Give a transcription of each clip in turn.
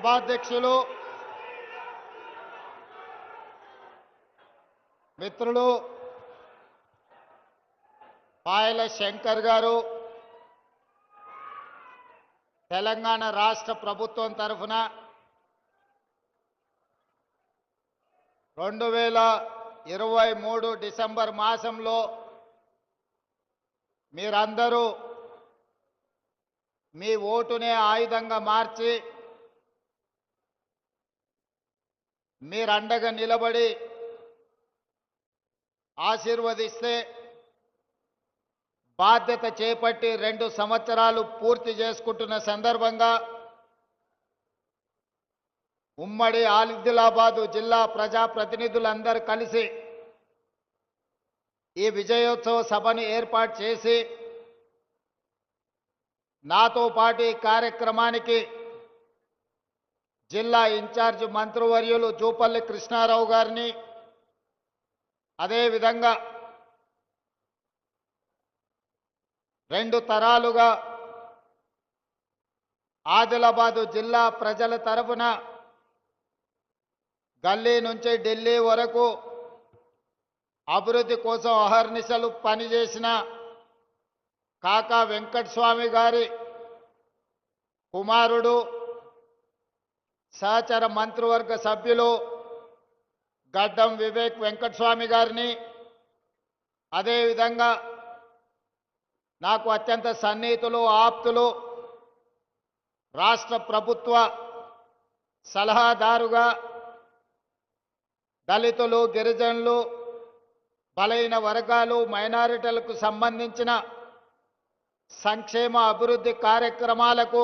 సభాధ్యక్షులు మిత్రులు పాయల శంకర్ గారు తెలంగాణ రాష్ట్ర ప్రభుత్వం తరఫున 2023 డిసెంబర్ మాసంలో మీరందరూ మీ ఓటునే ఆయుధంగా మార్చి మీరండగా నిలబడి ఆశీర్వదిస్తే బాధ్యత చేపట్టి 2 సంవత్సరాలు పూర్తి చేసుకుంటున్న సందర్భంగా ఉమ్మడి ఆదిలాబాదు జిల్లా ప్రజాప్రతినిధులందరూ కలిసి ఈ విజయోత్సవ సభను ఏర్పాటు చేసి నాతో పాటు ఈ కార్యక్రమానికి జిల్లా ఇన్ఛార్జ్ మంత్రివర్యులు జూపల్లి కృష్ణారావు గారిని అదేవిధంగా 2 తరాలుగా ఆదిలాబాదు జిల్లా ప్రజల తరఫున గల్లీ నుంచి ఢిల్లీ వరకు అభివృద్ధి కోసం అహర్నిశలు పనిచేసిన కాకా వెంకటస్వామి గారి కుమారుడు సహచర మంత్రివర్గ సభ్యులు గడ్డం వివేక్ వెంకటస్వామి గారిని అదేవిధంగా నాకు అత్యంత సన్నిహితులు ఆప్తులు రాష్ట్ర ప్రభుత్వ సలహాదారుగా దళితులు గిరిజనులు బలైన వర్గాలు మైనారిటీలకు సంబంధించిన సంక్షేమ అభివృద్ధి కార్యక్రమాలకు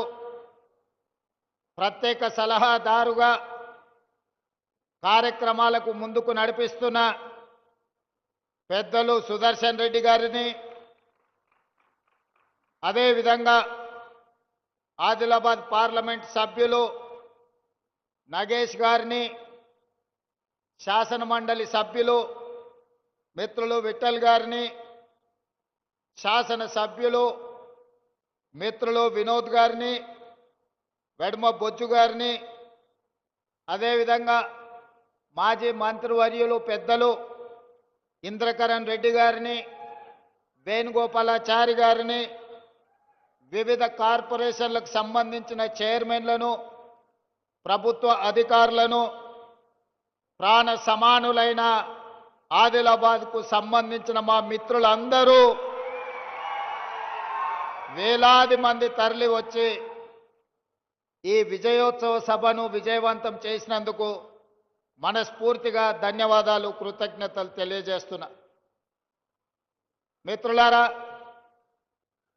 ప్రత్యేక సలహాదారుగా కార్యక్రమాలకు ముందుకు నడిపిస్తున్న పెద్దలు సుదర్శన్ రెడ్డి గారిని అదేవిధంగా ఆదిలాబాద్ పార్లమెంట్ సభ్యులు నగేష్ గారిని శాసన మండలి సభ్యులు మిత్రులు విఠల్ గారిని శాసన సభ్యులు మిత్రులు వినోద్ గారిని వెడమ బొజ్జు గారిని అదేవిధంగా మాజీ మంత్రివర్యులు పెద్దలు ఇంద్రకరణ్ రెడ్డి గారిని వేణుగోపాలాచారి గారిని వివిధ కార్పొరేషన్లకు సంబంధించిన చైర్మన్లను ప్రభుత్వ అధికారులను ప్రాణ సమానులైన ఆదిలాబాద్కు సంబంధించిన మా మిత్రులందరూ వేలాది మంది తరలి వచ్చి ఈ విజయోత్సవ సభను విజయవంతం చేసినందుకు మనస్ఫూర్తిగా ధన్యవాదాలు కృతజ్ఞతలు తెలియజేస్తున్నా. మిత్రులారా,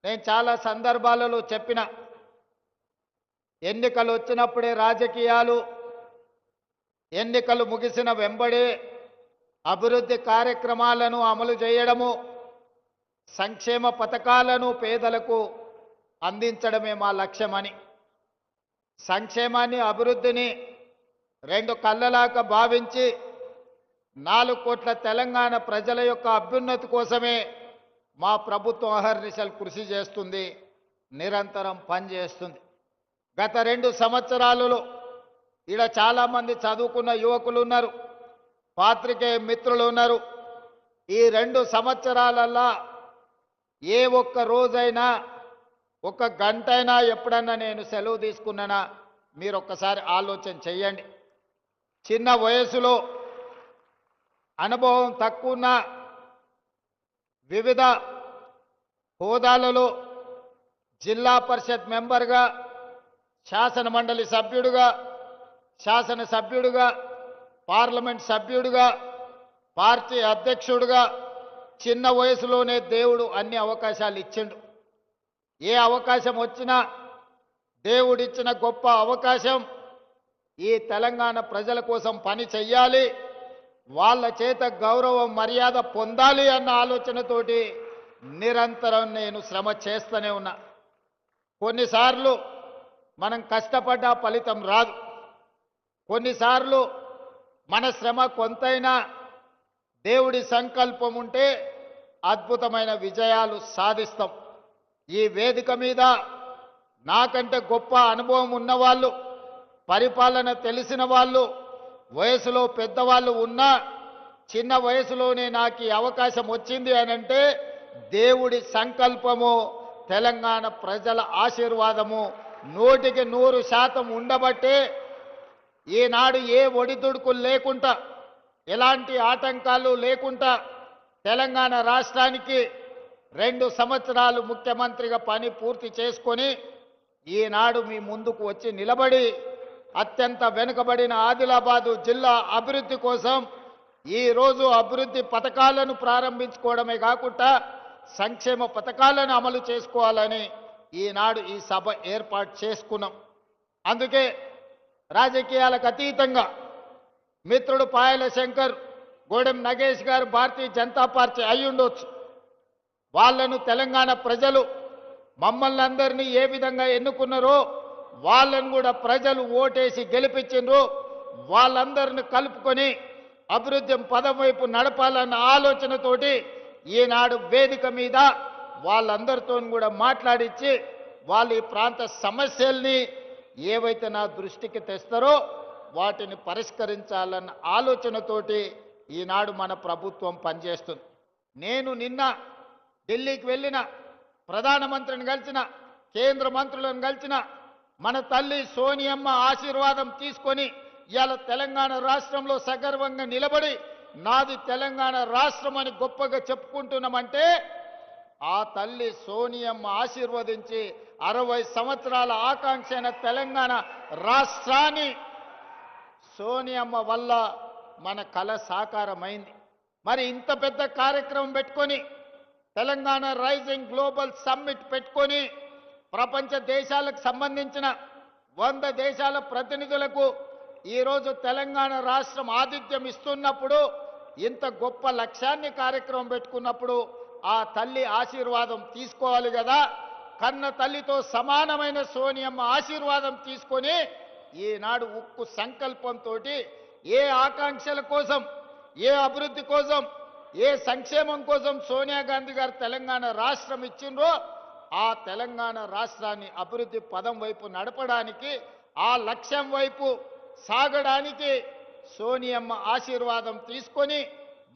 నేను చాలా సందర్భాలలో చెప్పిన ఎన్నికలు వచ్చినప్పుడే రాజకీయాలు, ఎన్నికలు ముగిసిన వెంబడే అభివృద్ధి కార్యక్రమాలను అమలు చేయడము, సంక్షేమ పథకాలను పేదలకు అందించడమే మా లక్ష్యమని, సంక్షేమాన్ని అభివృద్ధిని 2 కళ్ళలాగా భావించి 4 కోట్ల తెలంగాణ ప్రజల యొక్క అభ్యున్నతి కోసమే మా ప్రభుత్వం అహర్నిశలు కృషి చేస్తుంది, నిరంతరం పనిచేస్తుంది. గత 2 సంవత్సరాలలో ఇక్కడ చాలామంది చదువుకున్న యువకులు ఉన్నారు, పాత్రికేయ మిత్రులు ఉన్నారు. ఈ 2 సంవత్సరాలల్లా ఏ ఒక్క రోజైనా 1 గంటైనా ఎప్పుడన్నా నేను సెలవు తీసుకున్నానా మీరు ఒక్కసారి ఆలోచన చెయ్యండి. చిన్న వయసులో అనుభవం తక్కువ వివిధ హోదాలలో జిల్లా పరిషత్ మెంబర్గా, శాసన మండలి సభ్యుడిగా, శాసనసభ్యుడిగా, పార్లమెంట్ సభ్యుడిగా, పార్టీ అధ్యక్షుడిగా చిన్న వయసులోనే దేవుడు అన్ని అవకాశాలు ఇచ్చిండు. ఏ అవకాశం వచ్చినా దేవుడిచ్చిన గొప్ప అవకాశం ఈ తెలంగాణ ప్రజల కోసం పని చెయ్యాలి, వాళ్ళ చేత గౌరవం మర్యాద పొందాలి అన్న ఆలోచనతోటి నిరంతరం నేను శ్రమ చేస్తూనే ఉన్నా. కొన్నిసార్లు మనం కష్టపడ్డ ఫలితం రాదు, కొన్నిసార్లు మన శ్రమ కొంతైనా దేవుడి సంకల్పం ఉంటే అద్భుతమైన విజయాలు సాధిస్తాం. ఈ వేదిక మీద నాకంటే గొప్ప అనుభవం ఉన్నవాళ్ళు పరిపాలన తెలిసిన వాళ్ళు, వయసులో పెద్దవాళ్ళు ఉన్నా చిన్న వయసులోనే నాకు ఈ అవకాశం వచ్చింది అనంటే దేవుడి సంకల్పము, తెలంగాణ ప్రజల ఆశీర్వాదము 100% ఉండబట్టే ఈనాడు ఏ ఒడిదుడుకులు లేకుండా, ఎలాంటి ఆటంకాలు లేకుండా తెలంగాణ రాష్ట్రానికి 2 సంవత్సరాలు ముఖ్యమంత్రిగా పని పూర్తి చేసుకొని ఈనాడు మీ ముందుకు వచ్చి నిలబడి అత్యంత వెనుకబడిన ఆదిలాబాదు జిల్లా అభివృద్ధి కోసం ఈరోజు అభివృద్ధి పథకాలను ప్రారంభించుకోవడమే కాకుండా సంక్షేమ పథకాలను అమలు చేసుకోవాలని ఈనాడు ఈ సభ ఏర్పాటు చేసుకున్నాం. అందుకే రాజకీయాలకు అతీతంగా మిత్రుడు పాయల శంకర్, గోడెం నగేష్ గారు భారతీయ జనతా పార్టీ అయి ఉండొచ్చు. వాళ్ళను తెలంగాణ ప్రజలు మమ్మల్ని అందరినీ ఏ విధంగా ఎన్నుకున్నారో వాళ్ళను కూడా ప్రజలు ఓటేసి గెలిపించిండ్రు. వాళ్ళందరిని కలుపుకొని అభివృద్ధి పదం వైపు నడపాలన్న ఆలోచనతోటి ఈనాడు వేదిక మీద వాళ్ళందరితో కూడా మాట్లాడించి వాళ్ళు ఈ ప్రాంత సమస్యల్ని ఏవైతే నా దృష్టికి తెస్తారో వాటిని పరిష్కరించాలన్న ఆలోచనతోటి ఈనాడు మన ప్రభుత్వం పనిచేస్తుంది. నేను నిన్న ఢిల్లీకి వెళ్ళిన, ప్రధానమంత్రిని కలిసిన, కేంద్ర మంత్రులను కలిసిన, మన తల్లి సోనియమ్మ ఆశీర్వాదం తీసుకొని ఇవాళ తెలంగాణ రాష్ట్రంలో సగర్వంగా నిలబడి నాది తెలంగాణ రాష్ట్రం అని గొప్పగా చెప్పుకుంటున్నామంటే ఆ తల్లి సోనియమ్మ ఆశీర్వదించి 60 సంవత్సరాల ఆకాంక్ష అయిన తెలంగాణ రాష్ట్రాన్ని సోనియమ్మ వల్ల మన కళ సాకారమైంది. మరి ఇంత పెద్ద కార్యక్రమం పెట్టుకొని తెలంగాణ రైజింగ్ గ్లోబల్ సమ్మిట్ పెట్టుకొని ప్రపంచ దేశాలకు సంబంధించిన 100 దేశాల ప్రతినిధులకు ఈరోజు తెలంగాణ రాష్ట్రం ఆతిథ్యం ఇస్తున్నప్పుడు, ఇంత గొప్ప లక్ష్యాన్ని కార్యక్రమం పెట్టుకున్నప్పుడు ఆ తల్లి ఆశీర్వాదం తీసుకోవాలి కదా. కన్న తల్లితో సమానమైన సోనియమ్మ ఆశీర్వాదం తీసుకొని ఈనాడు ఉక్కు సంకల్పంతో ఏ ఆకాంక్షల కోసం, ఏ అభివృద్ధి కోసం, ఏ సంక్షేమం కోసం సోనియా గాంధీ గారు తెలంగాణ రాష్ట్రం ఇచ్చిండ్రో ఆ తెలంగాణ రాష్ట్రాన్ని అభివృద్ధి పదం వైపు నడపడానికి, ఆ లక్ష్యం వైపు సాగడానికి సోనియమ్మ ఆశీర్వాదం తీసుకొని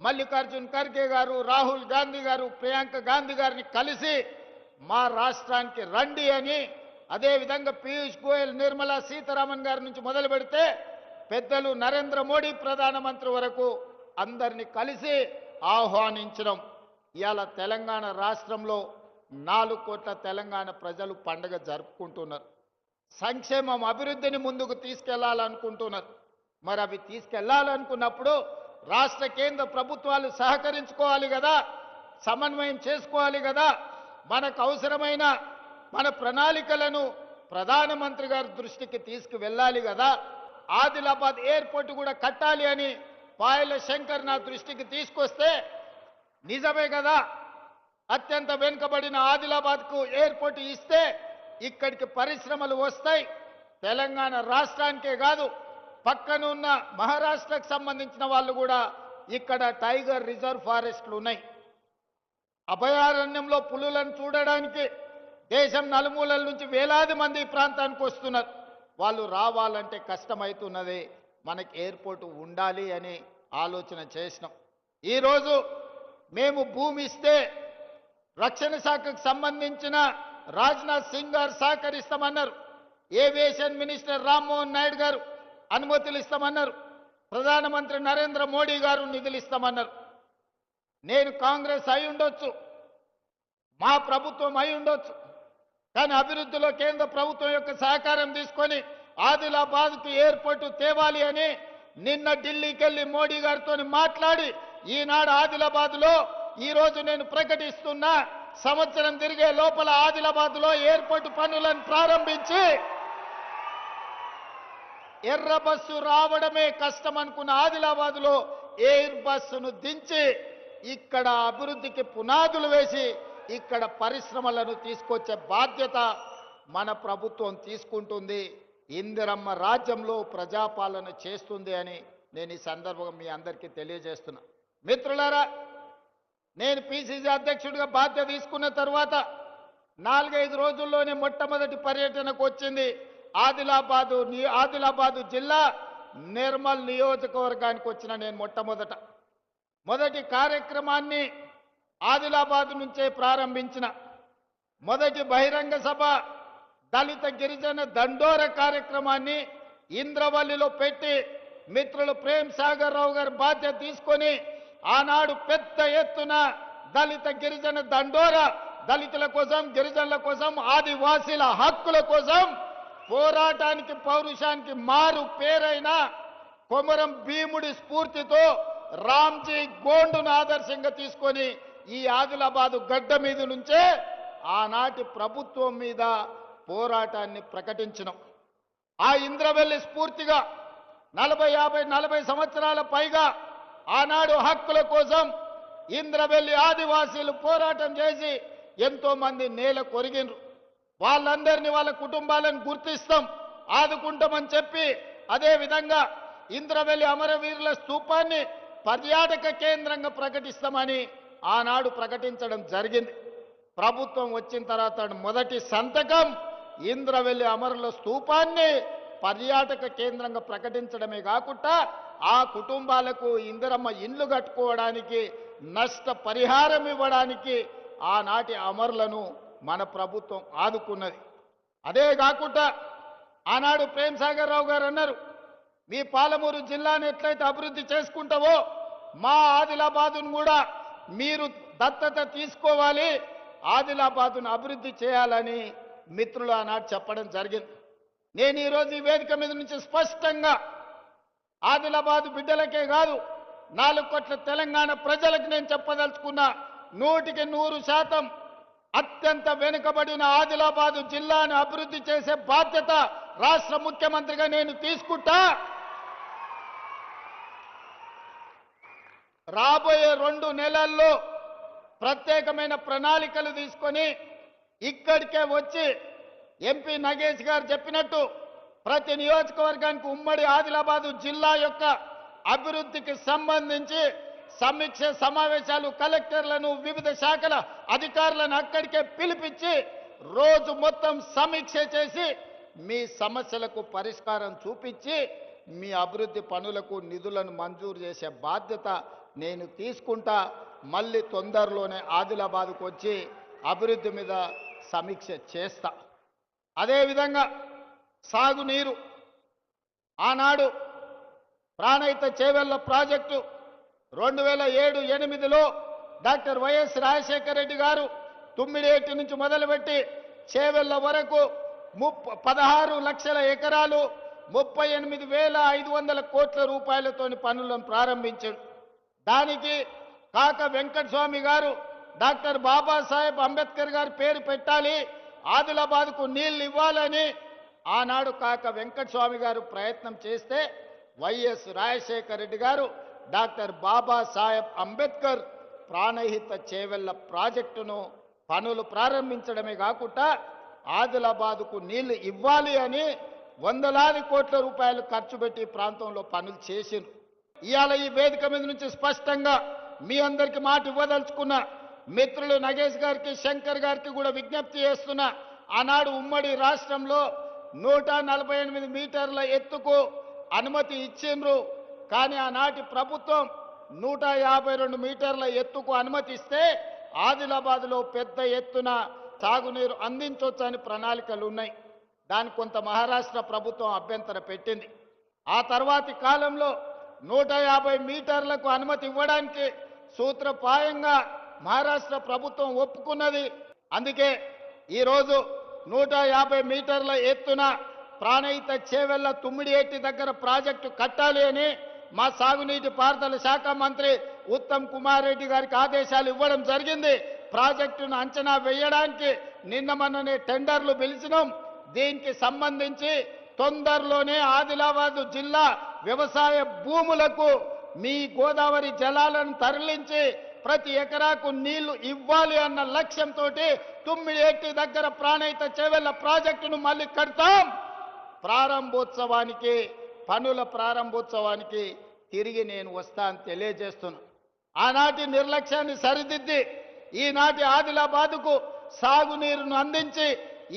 మల్లికార్జున్ ఖర్గే గారు, రాహుల్ గాంధీ గారు, ప్రియాంక గాంధీ గారిని కలిసి మా రాష్ట్రానికి రండి అని, అదేవిధంగా పీయూష్ గోయల్, నిర్మలా సీతారామన్ గారి నుంచి మొదలు పెడితే పెద్దలు నరేంద్ర మోడీ ప్రధానమంత్రి వరకు అందరినీ కలిసి ఆహ్వానించడం. ఇవాళ తెలంగాణ రాష్ట్రంలో 4 కోట్ల తెలంగాణ ప్రజలు పండుగ జరుపుకుంటున్నారు. సంక్షేమం, అభివృద్ధిని ముందుకు తీసుకెళ్లాలనుకుంటున్నారు. మరి అవి తీసుకెళ్లాలనుకున్నప్పుడు రాష్ట్ర కేంద్ర ప్రభుత్వాలు సహకరించుకోవాలి కదా, సమన్వయం చేసుకోవాలి కదా. మనకు అవసరమైన మన ప్రణాళికలను ప్రధానమంత్రి గారి దృష్టికి తీసుకువెళ్ళాలి కదా. ఆదిలాబాద్ ఎయిర్పోర్ట్ కూడా కట్టాలి అని పాయల శంకర్ నా దృష్టికి తీసుకొస్తే నిజమే కదా, అత్యంత వెనుకబడిన ఆదిలాబాద్కు ఎయిర్పోర్ట్ ఇస్తే ఇక్కడికి పరిశ్రమలు వస్తాయి. తెలంగాణ రాష్ట్రానికే కాదు, పక్కనున్న మహారాష్ట్రకు సంబంధించిన వాళ్ళు కూడా ఇక్కడ టైగర్ రిజర్వ్ ఫారెస్ట్లు ఉన్నాయి. అభయారణ్యంలో పులులను చూడడానికి దేశం నలుమూలల నుంచి వేలాది మంది ఈ ప్రాంతానికి వస్తున్నారు. వాళ్ళు రావాలంటే కష్టమవుతున్నది. మనకి ఎయిర్పోర్ట్ ఉండాలి అని ఆలోచన చేసినాం. ఈరోజు మేము భూమి ఇస్తే రక్షణ శాఖకు సంబంధించిన రాజ్నాథ్ సింగ్ గారు సహకరిస్తామన్నారు. ఏవియేషన్ మినిస్టర్ రామ్మోహన్ నాయుడు గారు అనుమతులు ఇస్తామన్నారు. ప్రధానమంత్రి నరేంద్ర మోడీ గారు నిధులు ఇస్తామన్నారు. నేను కాంగ్రెస్ అయి ఉండొచ్చు, మా ప్రభుత్వం అయి ఉండొచ్చు, కానీ అభివృద్ధిలో కేంద్ర ప్రభుత్వం యొక్క సహకారం తీసుకొని ఆదిలాబాద్కు ఎయిర్పోర్టు తేవాలి అని నిన్న ఢిల్లీకి వెళ్ళి మోడీ గారితో మాట్లాడి ఈనాడు ఆదిలాబాద్లో ఈరోజు నేను ప్రకటిస్తున్నా, సంవత్సరం తిరిగే లోపల ఆదిలాబాద్లో ఎయిర్పోర్టు పనులను ప్రారంభించి ఎర్ర బస్సు రావడమే కష్టం అనుకున్న ఆదిలాబాద్లో ఎయిర్ బస్సును దించి ఇక్కడ అభివృద్ధికి పునాదులు వేసి ఇక్కడ పరిశ్రమలను తీసుకొచ్చే బాధ్యత మన ప్రభుత్వం తీసుకుంటుంది. ఇందిరమ్మ రాజ్యంలో ప్రజాపాలన చేస్తుంది అని నేను ఈ సందర్భంగా మీ అందరికీ తెలియజేస్తున్నా. మిత్రులారా, నేను పిసిసి అధ్యక్షుడిగా బాధ్యత తీసుకున్న తర్వాత 4-5 రోజుల్లోనే మొట్టమొదటి పర్యటనకు వచ్చింది ఆదిలాబాదు జిల్లా నిర్మల్ నియోజకవర్గానికి వచ్చిన నేను మొదటి కార్యక్రమాన్ని ఆదిలాబాద్ నుంచే ప్రారంభించిన. మొదటి బహిరంగ సభ దళిత గిరిజన దండోర కార్యక్రమాన్ని ఇంద్రవల్లిలో పెట్టి మిత్రులు ప్రేమ్ సాగర్ రావు గారు బాధ్యత తీసుకొని ఆనాడు పెద్ద ఎత్తున దళిత గిరిజన దండోర దళితుల కోసం, గిరిజనుల కోసం, ఆదివాసీల హక్కుల కోసం పోరాటానికి పౌరుషానికి మారు పేరైన కొమరం భీముడి స్ఫూర్తితో రామ్జీ గోండును ఆదర్శంగా తీసుకొని ఈ ఆదిలాబాదు గడ్డ మీద నుంచే ఆనాటి ప్రభుత్వం మీద పోరాటాన్ని ప్రకటించినాం. ఆ ఇంద్రవెల్లి స్ఫూర్తిగా 40 సంవత్సరాల పైగా ఆనాడు హక్కుల కోసం ఇంద్రవెల్లి ఆదివాసీలు పోరాటం చేసి ఎంతో మంది నేల కొరిగినరు. వాళ్ళందరినీ వాళ్ళ కుటుంబాలను గుర్తిస్తాం, ఆదుకుంటామని చెప్పి అదే విధంగా ఇంద్రవెల్లి అమరవీరుల స్తూపాన్ని పర్యాటక కేంద్రంగా ప్రకటిస్తామని ఆనాడు ప్రకటించడం జరిగింది. ప్రభుత్వం వచ్చిన తర్వాత మొదటి సంతకం ఇంద్రవెల్లి అమరుల స్తూపాన్ని పర్యాటక కేంద్రంగా ప్రకటించడమే కాకుండా ఆ కుటుంబాలకు ఇందిరమ్మ ఇండ్లు కట్టుకోవడానికి నష్ట పరిహారం ఇవ్వడానికి ఆనాటి అమరులను మన ప్రభుత్వం ఆదుకున్నది. అదే కాకుండా ఆనాడు ప్రేమ్ సాగర్ రావు గారు అన్నారు, మీ పాలమూరు జిల్లాను ఎట్లయితే అభివృద్ధి చేసుకుంటావో మా ఆదిలాబాదును కూడా మీరు దత్తత తీసుకోవాలి, ఆదిలాబాదును అభివృద్ధి చేయాలని మిత్రులు ఆనాడు చెప్పడం జరిగింది. నేను ఈరోజు ఈ వేదిక మీద నుంచి స్పష్టంగా ఆదిలాబాదు బిడ్డలకే కాదు 4 కోట్ల తెలంగాణ ప్రజలకు నేను చెప్పదలుచుకున్నా, 100% అత్యంత వెనుకబడిన ఆదిలాబాదు జిల్లాను అభివృద్ధి చేసే బాధ్యత రాష్ట్ర ముఖ్యమంత్రిగా నేను తీసుకుంటా. రాబోయే 2 నెలల్లో ప్రత్యేకమైన ప్రణాళికలు తీసుకొని ఇక్కడికే వచ్చి ఎంపీ నగేష్ గారు చెప్పినట్టు ప్రతి నియోజకవర్గానికి ఉమ్మడి ఆదిలాబాదు జిల్లా యొక్క అభివృద్ధికి సంబంధించి సమీక్ష సమావేశాలు కలెక్టర్లను వివిధ శాఖల అధికారులను అక్కడికే పిలిపించి రోజు మొత్తం సమీక్ష చేసి మీ సమస్యలకు పరిష్కారం చూపించి మీ అభివృద్ధి పనులకు నిధులను మంజూరు చేసే బాధ్యత నేను తీసుకుంటా. మళ్ళీ తొందరలోనే ఆదిలాబాద్కు వచ్చి అభివృద్ధి మీద సమీక్ష చేస్తా. అదేవిధంగా సాగునీరు ఆనాడు ప్రాణహిత చేవెళ్ల ప్రాజెక్టు 2007-8లో డాక్టర్ వైఎస్ రాజశేఖర రెడ్డి గారు తుమ్మిడేటి నుంచి మొదలుపెట్టి చేవెళ్ల వరకు 16 లక్షల ఎకరాలు 38,500 కోట్ల రూపాయలతోని పనులను ప్రారంభించాడు. దానికి కాక వెంకటస్వామి గారు డాక్టర్ బాబాసాహెబ్ అంబేద్కర్ గారి పేరు పెట్టాలి, ఆదిలాబాద్కు నీళ్లు ఇవ్వాలని ఆనాడు కాక వెంకటస్వామి గారు ప్రయత్నం చేస్తే వైఎస్ రాజశేఖర రెడ్డి గారు డాక్టర్ బాబాసాహెబ్ అంబేద్కర్ ప్రాణహిత చేవెళ్ల ప్రాజెక్టును పనులు ప్రారంభించడమే కాకుండా ఆదిలాబాద్కు నీళ్లు ఇవ్వాలి అని వందలాది కోట్ల రూపాయలు ఖర్చు పెట్టి ప్రాంతంలో పనులు చేసిండ్రు. ఇవాళ ఈ వేదిక మీద నుంచి స్పష్టంగా మీ అందరికీ మాట ఇవ్వదలుచుకున్న మిత్రులు నగేష్ గారికి, శంకర్ గారికి కూడా విజ్ఞప్తి చేస్తున్నా. ఆనాడు ఉమ్మడి రాష్ట్రంలో 148 మీటర్ల ఎత్తుకు అనుమతి ఇచ్చిండ్రు. కానీ ఆనాటి ప్రభుత్వం 152 మీటర్ల ఎత్తుకు అనుమతిస్తే ఆదిలాబాద్లో పెద్ద ఎత్తున సాగునీరు అందించవచ్చని ప్రణాళికలు ఉన్నాయి. దానికి కొంత మహారాష్ట్ర ప్రభుత్వం అభ్యంతరం పెట్టింది. ఆ తర్వాతి కాలంలో 150 మీటర్లకు అనుమతి ఇవ్వడానికి సూత్రప్రాయంగా మహారాష్ట్ర ప్రభుత్వం ఒప్పుకున్నది. అందుకే ఈరోజు 150 మీటర్ల ఎత్తున ప్రాణహిత చేవెళ్ల తుమ్మిడిఏటి దగ్గర ప్రాజెక్టు కట్టాలి అని మా సాగునీటి పారుదల శాఖ మంత్రి ఉత్తమ్ కుమార్ రెడ్డి గారికి ఆదేశాలు ఇవ్వడం జరిగింది. ప్రాజెక్టును అంచనా వేయడానికి నిన్న మొన్ననే టెండర్లు పిలిచినాం. దీనికి సంబంధించి తొందరలోనే ఆదిలాబాదు జిల్లా వ్యవసాయ భూములకు మీ గోదావరి జలాలను తరలించి ప్రతి ఎకరాకు నీళ్లు ఇవ్వాలి అన్న లక్ష్యంతో తుమ్మిడిఏటి దగ్గర ప్రాణహిత చేవెళ్ల ప్రాజెక్టును మళ్ళీ కడతాం. పనుల ప్రారంభోత్సవానికి తిరిగి నేను వస్తా అని తెలియజేస్తున్నా. ఆనాటి నిర్లక్ష్యాన్ని సరిదిద్ది ఈనాటి ఆదిలాబాదుకు సాగునీరును అందించి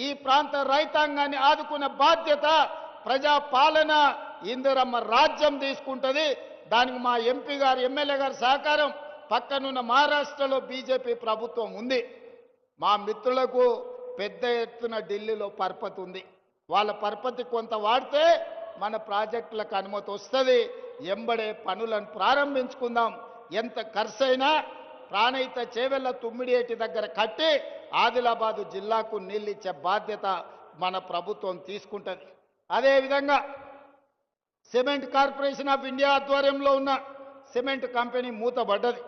ఈ ప్రాంత రైతాంగాన్ని ఆదుకునే బాధ్యత ప్రజా పాలన ఇందిరమ్మ రాజ్యం తీసుకుంటది. దానికి మా ఎంపీ గారు ఎమ్మెల్యే గారి సహకారం, పక్కనున్న మహారాష్ట్రలో బీజేపీ ప్రభుత్వం ఉంది. మా మిత్రులకు పెద్ద ఎత్తున ఢిల్లీలో పరపతి ఉంది. వాళ్ళ పరపతి కొంత వాడితే మన ప్రాజెక్టులకు అనుమతి వస్తుంది. ఎంబడే పనులను ప్రారంభించుకుందాం. ఎంత ఖర్చైనా ప్రాణహిత చేవెళ్ల తుమ్మిడియేటి దగ్గర కట్టి ఆదిలాబాదు జిల్లాకు నీళ్ళు ఇచ్చే బాధ్యత మన ప్రభుత్వం తీసుకుంటుంది. అదేవిధంగా సిమెంట్ కార్పొరేషన్ ఆఫ్ ఇండియా ఆధ్వర్యంలో ఉన్న సిమెంట్ కంపెనీ మూతబడ్డది.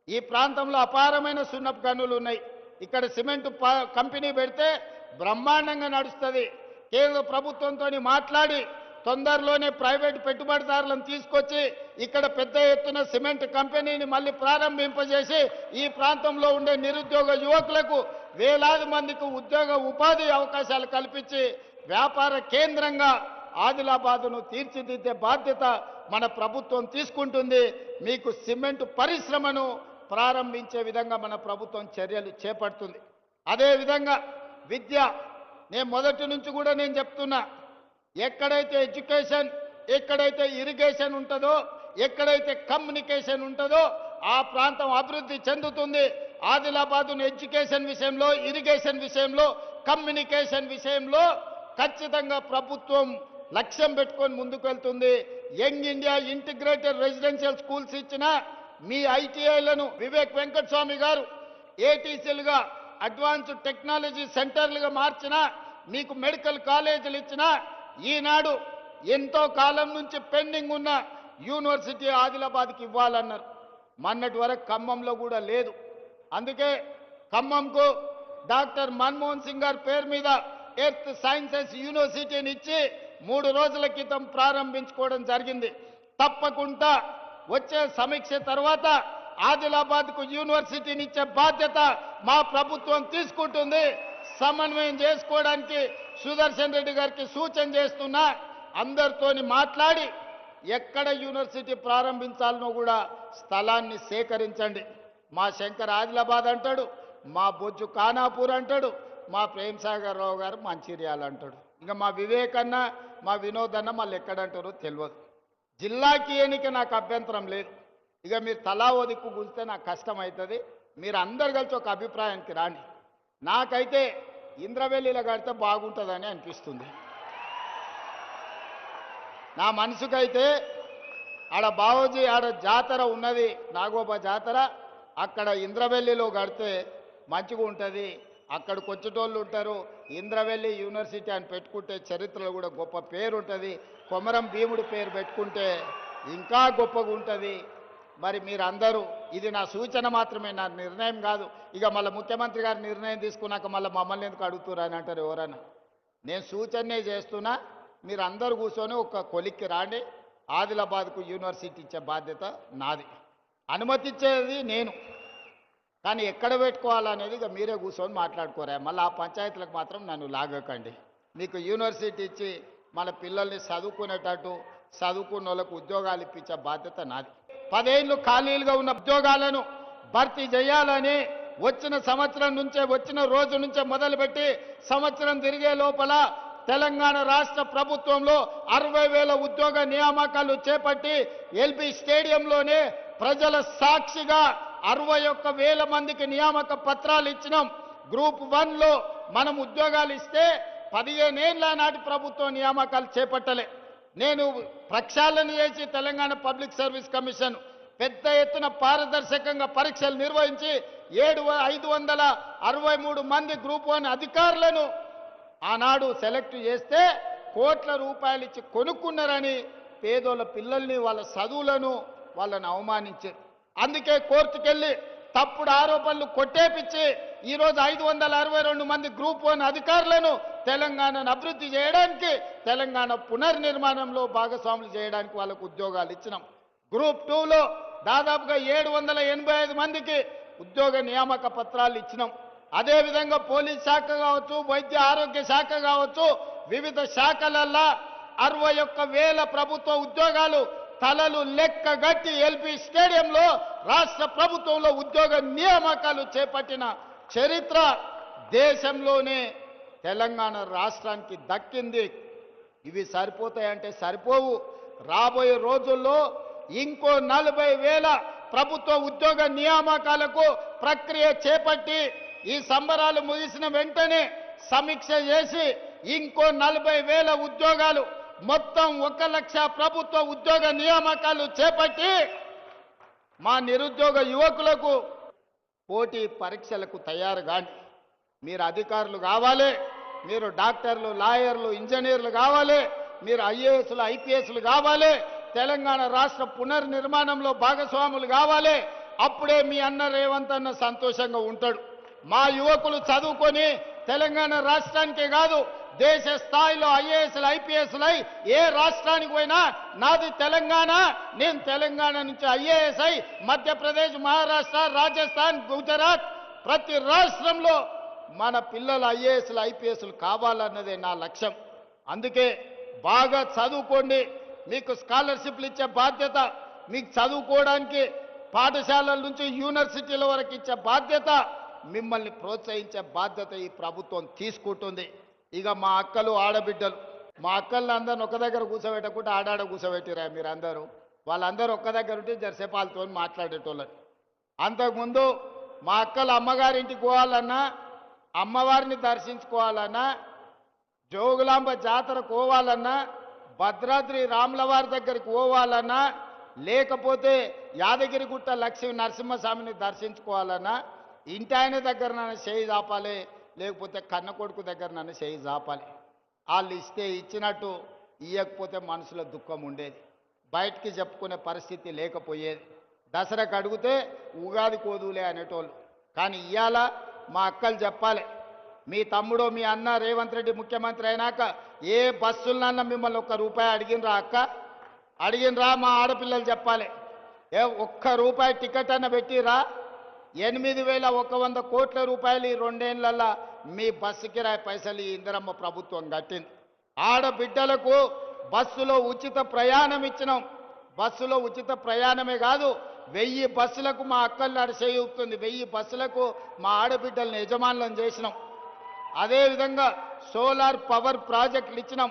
ఈ ప్రాంతంలో అపారమైన సున్నపు గనులు ఉన్నాయి. ఇక్కడ సిమెంట్ కంపెనీ పెడితే బ్రహ్మాండంగా నడుస్తుంది. కేంద్ర ప్రభుత్వంతో మాట్లాడి తొందరలోనే ప్రైవేట్ పెట్టుబడిదారులను తీసుకొచ్చి ఇక్కడ పెద్ద ఎత్తున సిమెంట్ కంపెనీని మళ్ళీ ప్రారంభింపజేసి ఈ ప్రాంతంలో ఉండే నిరుద్యోగ యువకులకు వేలాది మందికి ఉద్యోగ ఉపాధి అవకాశాలు కల్పించి వ్యాపార కేంద్రంగా ఆదిలాబాదును తీర్చిదిద్దే బాధ్యత మన ప్రభుత్వం తీసుకుంటుంది. మీకు సిమెంట్ పరిశ్రమను ప్రారంభించే విధంగా మన ప్రభుత్వం చర్యలు చేపడుతుంది. అదేవిధంగా విద్య, నేను మొదటి నుంచి కూడా నేను చెప్తున్నా, ఎక్కడైతే ఎడ్యుకేషన్, ఎక్కడైతే ఇరిగేషన్ ఉంటుందో, ఎక్కడైతే కమ్యూనికేషన్ ఉంటుందో ఆ ప్రాంతం అభివృద్ధి చెందుతుంది. ఆదిలాబాదును ఎడ్యుకేషన్ విషయంలో, ఇరిగేషన్ విషయంలో, కమ్యూనికేషన్ విషయంలో ఖచ్చితంగా ప్రభుత్వం లక్ష్యం పెట్టుకొని ముందుకు వెళ్తుంది. Young India integrated residential schools ఇచ్చిన మీ ఐటీఐలను వివేక్ వెంకటస్వామి గారు ఏటీసీలుగా అడ్వాన్స్డ్ టెక్నాలజీ సెంటర్లుగా మార్చిన, మీకు మెడికల్ కాలేజీలు ఇచ్చిన, ఈనాడు ఎంతో కాలం నుంచి పెండింగ్ ఉన్న యూనివర్సిటీ ఆదిలాబాద్కి ఇవ్వాలన్నారు. మొన్నటి వరకు ఖమ్మంలో కూడా లేదు. అందుకే ఖమ్మంకు డాక్టర్ మన్మోహన్ సింగ్ గారి పేరు మీద ఎర్త్ సైన్సెస్ యూనివర్సిటీని ఇచ్చి 3 రోజుల క్రితం ప్రారంభించుకోవడం జరిగింది. తప్పకుండా వచ్చే సమీక్ష తర్వాత ఆదిలాబాద్కు యూనివర్సిటీని ఇచ్చే బాధ్యత మా ప్రభుత్వం తీసుకుంటుంది. సమన్వయం చేసుకోవడానికి సుదర్శన్ రెడ్డి గారికి సూచన చేస్తున్నా, అందరితోని మాట్లాడి ఎక్కడ యూనివర్సిటీ ప్రారంభించాలనో కూడా స్థలాన్ని సేకరించండి. మా శంకర్ ఆదిలాబాద్ అంటాడు, మా బొజ్జు ఖానాపూర్ అంటాడు, మా ప్రేమ్ సాగర్ రావు గారు మంచిర్యాల అంటాడు. ఇంకా మా వివేక్ అన్న, మా వినోద్ అన్న మళ్ళీ ఎక్కడంటారో తెలియదు. జిల్లాకి ఎన్నిక నాకు అభ్యంతరం లేదు. ఇక మీరు తలా ఓ దిక్కు కూలితే నాకు కష్టం అవుతుంది. మీరు అందరు కలిసి ఒక అభిప్రాయానికి రాండి. నాకైతే ఇంద్రవెల్లిలో కడితే బాగుంటుందని అనిపిస్తుంది. నా మనసుకైతే ఆడ బావోజీ ఆడ జాతర ఉన్నది, నాగోబా జాతర, అక్కడ ఇంద్రవెల్లిలో కడితే మంచిగా ఉంటుంది. అక్కడికి వచ్చేటోళ్ళు ఉంటారు. ఇంద్రవెల్లి యూనివర్సిటీ అని పెట్టుకుంటే చరిత్రలో కూడా గొప్ప పేరు ఉంటుంది. కొమరం భీముడి పేరు పెట్టుకుంటే ఇంకా గొప్పగా ఉంటుంది. మరి మీరందరూ, ఇది నా సూచన మాత్రమే, నా నిర్ణయం కాదు. ఇక మళ్ళీ ముఖ్యమంత్రి గారు నిర్ణయం తీసుకున్నాక మళ్ళీ మమ్మల్ని ఎందుకు అడుగుతున్నారు అని అంటారు ఎవరన్నా. నేను సూచనే చేస్తున్నా, మీరు అందరూ కూర్చొని ఒక కొలిక్కి రాండి. ఆదిలాబాద్కు యూనివర్సిటీ ఇచ్చే బాధ్యత నాది. అనుమతి ఇచ్చేది నేను, కానీ ఎక్కడ పెట్టుకోవాలనేది ఇక మీరే కూర్చొని మాట్లాడుకోరా. మళ్ళీ ఆ పంచాయతీలకు మాత్రం నన్ను లాగకండి. మీకు యూనివర్సిటీ ఇచ్చి మన పిల్లల్ని చదువుకునేటట్టు, చదువుకున్న వాళ్ళకు ఉద్యోగాలు ఇప్పించే బాధ్యత నాది. 10 ఏళ్ళు ఖాళీలుగా ఉన్న ఉద్యోగాలను భర్తీ చేయాలని వచ్చిన సంవత్సరం నుంచే, వచ్చిన రోజు నుంచే మొదలుపెట్టి సంవత్సరం తిరిగే లోపల తెలంగాణ రాష్ట్ర ప్రభుత్వంలో 60,000 ఉద్యోగ నియామకాలు చేపట్టి ఎల్బీ స్టేడియంలోనే ప్రజల సాక్షిగా 61,000 మందికి నియామక పత్రాలు ఇచ్చినాం. గ్రూప్ 1లో మనం ఉద్యోగాలు ఇస్తే 15 ఏళ్ల నాటి ప్రభుత్వం నియామకాలు చేపట్టలే. నేను ప్రక్షాళన చేసి తెలంగాణ పబ్లిక్ సర్వీస్ కమిషన్ పెద్ద ఎత్తున పారదర్శకంగా పరీక్షలు నిర్వహించి 563 మంది గ్రూప్ 1 అధికారులను ఆనాడు సెలెక్ట్ చేస్తే కోట్ల రూపాయలు ఇచ్చి కొనుక్కున్నారని పేదోళ్ళ పిల్లల్ని, వాళ్ళ చదువులను వాళ్ళని అవమానించారు. అందుకే కోర్టుకెళ్ళి తప్పుడు ఆరోపణలు కొట్టేపిచ్చి ఈరోజు 562 మంది గ్రూప్ 1 అధికారులను తెలంగాణను అభివృద్ధి చేయడానికి, తెలంగాణ పునర్నిర్మాణంలో భాగస్వాములు చేయడానికి వాళ్ళకు ఉద్యోగాలు ఇచ్చినాం. గ్రూప్ 2లో దాదాపుగా 785 మందికి ఉద్యోగ నియామక పత్రాలు ఇచ్చినాం. అదేవిధంగా పోలీస్ శాఖ కావచ్చు, వైద్య ఆరోగ్య శాఖ కావచ్చు, వివిధ శాఖలల్లా 61,000 ప్రభుత్వ ఉద్యోగాలు తలలు లెక్కగట్టి ఎల్బీ స్టేడియంలో రాష్ట్ర ప్రభుత్వంలో ఉద్యోగ నియామకాలు చేపట్టిన చరిత్ర దేశంలోనే తెలంగాణ రాష్ట్రానికి దక్కింది. ఇవి సరిపోతాయంటే సరిపోవు. రాబోయే రోజుల్లో ఇంకో 40,000 ప్రభుత్వ ఉద్యోగ నియామకాలకు ప్రక్రియ చేపట్టి ఈ సంబరాలు ముగిసిన వెంటనే సమీక్ష చేసి ఇంకో 40,000 ఉద్యోగాలు, మొత్తం 1 లక్ష ప్రభుత్వ ఉద్యోగ నియామకాలు చేపట్టి మా నిరుద్యోగ యువకులకు పోటీ పరీక్షలకు తయారు కాండి. మీరు అధికారులు కావాలి, మీరు డాక్టర్లు, లాయర్లు, ఇంజనీర్లు కావాలి, మీరు ఐఏఎస్లు, ఐపీఎస్లు కావాలి, తెలంగాణ రాష్ట్ర పునర్నిర్మాణంలో భాగస్వాములు కావాలి. అప్పుడే మీ అన్న రేవంత్ అన్న సంతోషంగా ఉంటాడు. మా యువకులు చదువుకొని తెలంగాణ రాష్ట్రానికే కాదు దేశ స్థాయిలో ఐఏఎస్లు, ఐపీఎస్లై ఏ రాష్ట్రానికి పోయినా నాది తెలంగాణ, నేను తెలంగాణ నుంచి ఐఏఎస్ అయి మధ్యప్రదేశ్, మహారాష్ట్ర, రాజస్థాన్, గుజరాత్ ప్రతి రాష్ట్రంలో మన పిల్లలు ఐఏఎస్లు, ఐపీఎస్లు కావాలన్నదే నా లక్ష్యం. అందుకే బాగా చదువుకోండి. మీకు స్కాలర్షిప్లు ఇచ్చే బాధ్యత, మీకు చదువుకోవడానికి పాఠశాలల నుంచి యూనివర్సిటీల వరకు ఇచ్చే బాధ్యత, మిమ్మల్ని ప్రోత్సహించే బాధ్యత ఈ ప్రభుత్వం తీసుకుంటుంది. ఇక మా అక్కలు, ఆడబిడ్డలు, మా అక్కల్ని అందరిని ఒక దగ్గర కూర్చోబెట్టకుండా ఆడాడ కూర్చోబెట్టిరా మీరందరూ. వాళ్ళందరూ ఒక్క దగ్గర ఉంటే జరసేపు వాళ్ళతో మాట్లాడేటోళ్ళని. అంతకుముందు మా అక్కలు అమ్మగారింటికి పోవాలన్నా, అమ్మవారిని దర్శించుకోవాలన్నా, జోగులాంబ జాతర పోవాలన్నా, భద్రాద్రి రాములవారి దగ్గరికి పోవాలన్నా, లేకపోతే యాదగిరిగుట్ట లక్ష్మీ నరసింహస్వామిని దర్శించుకోవాలన్నా ఇంటి ఆయన దగ్గర నన్ను చేయి చాపాలి, లేకపోతే కన్న కొడుకు దగ్గర నన్ను చేయి చాపాలి. వాళ్ళు ఇస్తే ఇచ్చినట్టు, ఇవ్వకపోతే మనసులో దుఃఖం ఉండేది, బయటికి చెప్పుకునే పరిస్థితి లేకపోయేది. దసరాకు అడిగితే ఉగాది కోదులే అనేటోళ్ళు. కానీ ఇవాళ మా అక్కలు చెప్పాలి, మీ తమ్ముడు, మీ అన్న రేవంత్ రెడ్డి ముఖ్యమంత్రి అయినాక ఏ బస్సులన్నా మిమ్మల్ని ₹1 అడిగినరా అక్క? అడిగినరా? మా ఆడపిల్లలు చెప్పాలి. ఏ ₹1 టికెట్ అన్న పెట్టిరా? 8,100 కోట్ల రూపాయలు ఈ 2 ఏళ్లలో మీ బస్సు కిరాయి పైసలు ఈ ఇందిరమ్మ ప్రభుత్వం కట్టింది. ఆడబిడ్డలకు బస్సులో ఉచిత ప్రయాణం ఇచ్చినాం. బస్సులో ఉచిత ప్రయాణమే కాదు, 1000 బస్సులకు మా అక్కల్ని అడిచేయుతుంది, 1000 బస్సులకు మా ఆడబిడ్డలను యజమానులను చేసినాం. అదేవిధంగా సోలార్ పవర్ ప్రాజెక్టులు ఇచ్చినాం.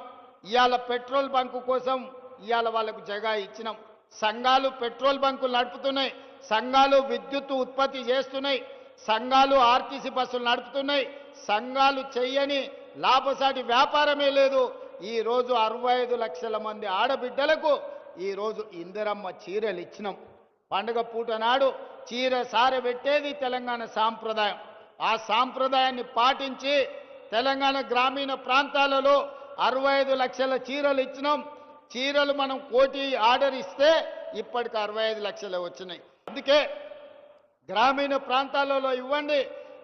ఇవాళ పెట్రోల్ బంకు కోసం ఇవాళ వాళ్ళకు జగా ఇచ్చినాం. సంఘాలు పెట్రోల్ బంకులు నడుపుతున్నాయి, సంఘాలు విద్యుత్ ఉత్పత్తి చేస్తున్నాయి, సంఘాలు ఆర్టీసీ బస్సులు నడుపుతున్నాయి. సంఘాలు చెయ్యని లాభసాటి వ్యాపారమే లేదు. ఈరోజు 65 లక్షల మంది ఆడబిడ్డలకు ఈరోజు ఇందిరమ్మ చీరలు ఇచ్చినాం. పండుగ పూట నాడు చీర సారె పెట్టేది తెలంగాణ సాంప్రదాయం. ఆ సాంప్రదాయాన్ని పాటించి తెలంగాణ గ్రామీణ ప్రాంతాలలో 65 లక్షల చీరలు ఇచ్చినాం. చీరలు మనం 1 కోటి ఆర్డర్ ఇస్తే ఇప్పటికి 65 లక్షలే వచ్చినాయి. అందుకే గ్రామీణ ప్రాంతాలలో ఇవ్వండి.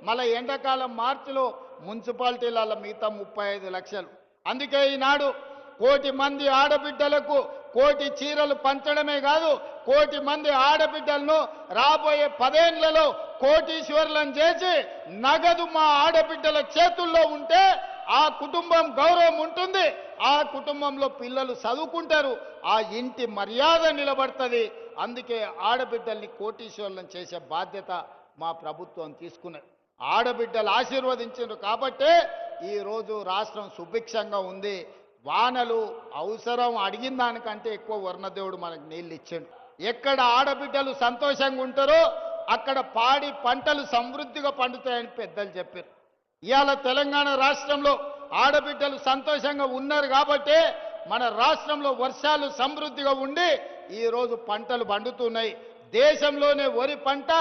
మళ్ళీ ఎండాకాలం మార్చిలో మున్సిపాలిటీలలో మిగతా 35 లక్షలు. అందుకే ఈనాడు 1 కోటి మంది ఆడబిడ్డలకు 1 కోటి చీరలు పంచడమే కాదు, 1 కోటి మంది ఆడబిడ్డలను రాబోయే 10 ఏళ్లలో కోటీశ్వరులను చేసి నగదు మా ఆడబిడ్డల చేతుల్లో ఉంటే ఆ కుటుంబం గౌరవం ఉంటుంది, ఆ కుటుంబంలో పిల్లలు చదువుకుంటారు, ఆ ఇంటి మర్యాద నిలబడుతుంది. అందుకే ఆడబిడ్డల్ని కోటీశ్వరులను చేసే బాధ్యత మా ప్రభుత్వం తీసుకున్నది. ఆడబిడ్డలు ఆశీర్వదించారు కాబట్టే ఈరోజు రాష్ట్రం సుభిక్షంగా ఉంది. వానలు అవసరం, అడిగిన దానికంటే ఎక్కువ వర్ణదేవుడు మనకు నీళ్ళు ఇచ్చాడు. ఎక్కడ ఆడబిడ్డలు సంతోషంగా ఉంటారో అక్కడ పాడి పంటలు సమృద్ధిగా పండుతాయని పెద్దలు చెప్పారు. ఇవాళ తెలంగాణ రాష్ట్రంలో ఆడబిడ్డలు సంతోషంగా ఉన్నారు కాబట్టే మన రాష్ట్రంలో వర్షాలు సమృద్ధిగా ఉండి ఈరోజు పంటలు పండుతున్నాయి. దేశంలోనే వరి పంట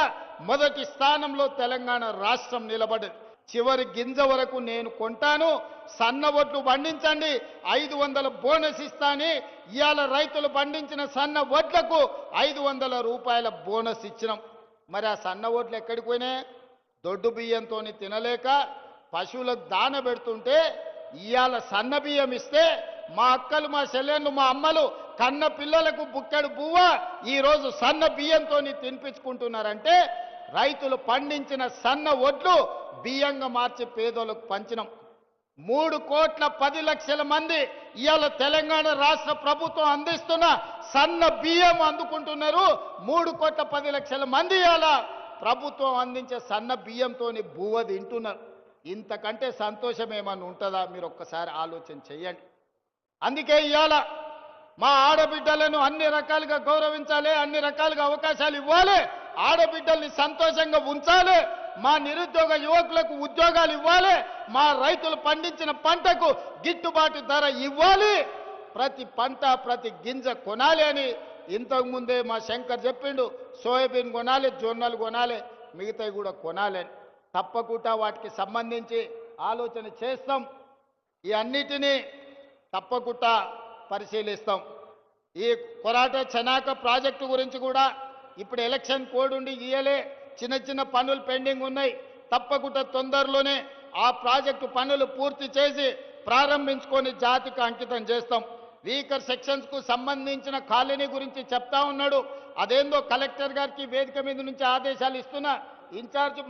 మొదటి స్థానంలో తెలంగాణ రాష్ట్రం నిలబడింది. చివరి గింజ వరకు నేను కొంటాను, సన్న ఒడ్లు పండించండి, 500 బోనస్ ఇస్తాని ఇవాళ రైతులు పండించిన సన్న ఒడ్లకు ₹500 బోనస్ ఇచ్చినాం. మరి ఆ సన్న ఒడ్లు ఎక్కడికి పోయినాయి? దొడ్డు బియ్యంతో తినలేక పశువులకు దాన పెడుతుంటే ఇవాళ సన్న బియ్యం ఇస్తే మా అక్కలు, మా చెల్లెళ్ళు, మా అమ్మలు కన్న పిల్లలకు బుక్కెడు బువ్వ ఈరోజు సన్న బియ్యంతో తినిపించుకుంటున్నారంటే రైతులు పండించిన సన్న ఒడ్లు బియ్యంగా మార్చి పేదోళ్ళకు పంచినాం. 3,10,00,000 మంది ఇవాళ తెలంగాణ రాష్ట్ర ప్రభుత్వం అందిస్తున్న సన్న బియ్యం అందుకుంటున్నారు. 3,10,00,000 మంది ఇవాళ ప్రభుత్వం అందించే సన్న బియ్యంతో బువ్వ తింటున్నారు. ఇంతకంటే సంతోషం ఏమన్నా ఉంటుందా? మీరు ఒక్కసారి ఆలోచన చెయ్యండి. అందుకే ఇవాళ మా ఆడబిడ్డలను అన్ని రకాలుగా గౌరవించాలి, అన్ని రకాలుగా అవకాశాలు ఇవ్వాలి, ఆడబిడ్డల్ని సంతోషంగా ఉంచాలి, మా నిరుద్యోగ యువకులకు ఉద్యోగాలు ఇవ్వాలి, మా రైతులు పండించిన పంటకు గిట్టుబాటు ధర ఇవ్వాలి, ప్రతి పంట ప్రతి గింజ కొనాలి అని ఇంతకుముందే మా శంకర్ చెప్పిండు. సోయాబీన్ కొనాలి, జొన్నలు కొనాలి, మిగతావి కూడా కొనాలి అని. తప్పకుండా వాటికి సంబంధించి ఆలోచన చేస్తాం. ఈ అన్నిటినీ తప్పకుండా పరిశీలిస్తాం. ఈ కొరాట చెనాక ప్రాజెక్టు గురించి కూడా ఇప్పుడు ఎలక్షన్ కోడ్ ఉండి ఇయ్యలే, చిన్న చిన్న పనులు పెండింగ్ ఉన్నాయి. తప్పకుండా తొందరలోనే ఆ ప్రాజెక్టు పనులు పూర్తి చేసి ప్రారంభించుకొని జాతికి అంకితం చేస్తాం. వీకర్ సెక్షన్స్కు సంబంధించిన కాలనీ గురించి చెప్తా ఉన్నాడు. అదేందో కలెక్టర్ గారికి వేదిక మీద నుంచి ఆదేశాలు ఇస్తున్నా. ఇన్ఛార్జ్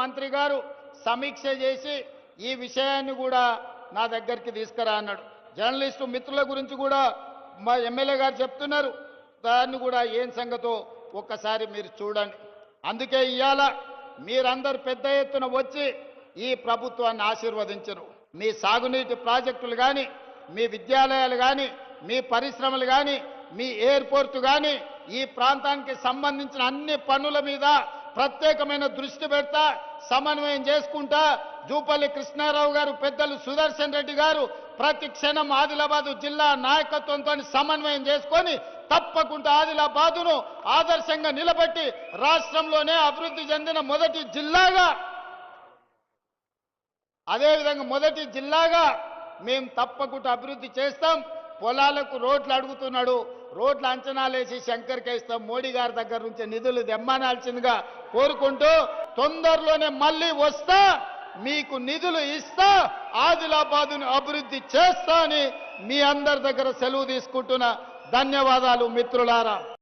మంత్రి గారు సమీక్ష చేసి ఈ విషయాన్ని కూడా నా దగ్గరికి తీసుకురా అన్నాడు. జర్నలిస్టు మిత్రుల గురించి కూడా మా ఎమ్మెల్యే గారు చెప్తున్నారు. దాన్ని కూడా ఏం సంగతో ఒక్కసారి మీరు చూడండి. అందుకే ఇవాళ మీరందరూ పెద్ద ఎత్తున వచ్చి ఈ ప్రభుత్వాన్ని ఆశీర్వదించరు. మీ సాగునీటి ప్రాజెక్టులు కానీ, మీ విద్యాలయాలు కానీ, మీ పరిశ్రమలు కానీ, మీ ఎయిర్పోర్టు కానీ, ఈ ప్రాంతానికి సంబంధించిన అన్ని పనుల మీద ప్రత్యేకమైన దృష్టి పెడతా, సమన్వయం చేసుకుంటా. జూపల్లి కృష్ణారావు గారు, పెద్దలు సుదర్శన్ రెడ్డి గారు ప్రతి క్షణం ఆదిలాబాద్ జిల్లా నాయకత్వంతో సమన్వయం చేసుకొని తప్పకుండా ఆదిలాబాదును ఆదర్శంగా నిలబెట్టి రాష్ట్రంలోనే అభివృద్ధి చెందిన మొదటి జిల్లాగా మేము తప్పకుండా అభివృద్ధి చేస్తాం. పొలాలకు రోడ్లు అడుగుతున్నాడు, రోడ్ల అంచనాలేసి శంకర్కి ఇస్తాం. మోడీ గారి దగ్గర నుంచి నిధులు దెమ్మనాల్సిందిగా కోరుకుంటూ తొందరలోనే మళ్ళీ వస్తా, మీకు నిధులు ఇస్తా, ఆదిలాబాదును అభివృద్ధి చేస్తా అని మీ అందరి దగ్గర సెలవు తీసుకుంటున్నా. ధన్యవాదాలు మిత్రులారా.